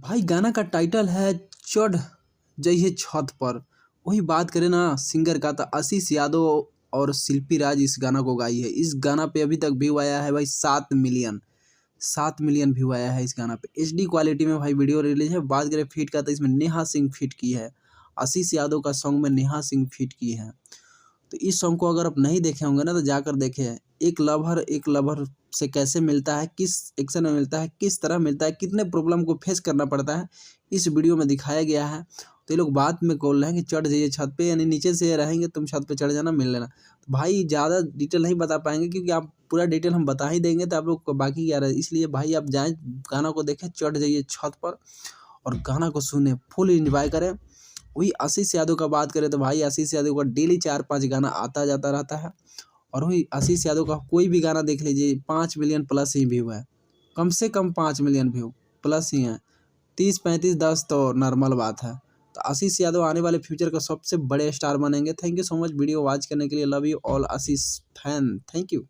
भाई गाना का टाइटल है चढ़ जइहे छत पर। वही बात करें ना, सिंगर का तो आशीष यादव और शिल्पी राज इस गाना को गाई है। इस गाना पे अभी तक व्यू आया है भाई 7 मिलियन। 7 मिलियन व्यू आया है इस गाना पे। HD क्वालिटी में भाई वीडियो रिलीज है। बात करें फीट का तो इसमें नेहा सिंह फीट की है। आशीष यादव का सॉन्ग में नेहा सिंह फीट की है। तो इस सॉन्ग को अगर आप नहीं देखे होंगे ना तो जाकर देखें। एक लवर से कैसे मिलता है, किस एक्शन में मिलता है, किस तरह मिलता है, कितने प्रॉब्लम को फेस करना पड़ता है, इस वीडियो में दिखाया गया है। तो ये लोग बात में बोल रहे हैं कि चढ़ जाइए छत पे, यानी नीचे से रहेंगे तुम छत पे चढ़ जाना मिल लेना। तो भाई ज़्यादा डिटेल नहीं बता पाएंगे क्योंकि आप पूरा डिटेल हम बता ही देंगे तो आप लोग को बाकी क्या रहे। इसलिए भाई आप जाएँ, गाना को देखें चढ़ जाइए छत पर और गाना को सुने, फुल इंजॉय करें। वही आशीष यादव का बात करें तो भाई आशीष यादव का डेली 4-5 गाना आता जाता रहता है। और वही आशीष यादव का कोई भी गाना देख लीजिए 5 मिलियन प्लस ही व्यू है। कम से कम 5 मिलियन व्यू प्लस ही हैं। 30-35 10 तो नॉर्मल बात है। तो आशीष यादव आने वाले फ्यूचर का सबसे बड़े स्टार बनेंगे। Thank you so much video watch करने के लिए। Love you all Ashish fan. Thank you.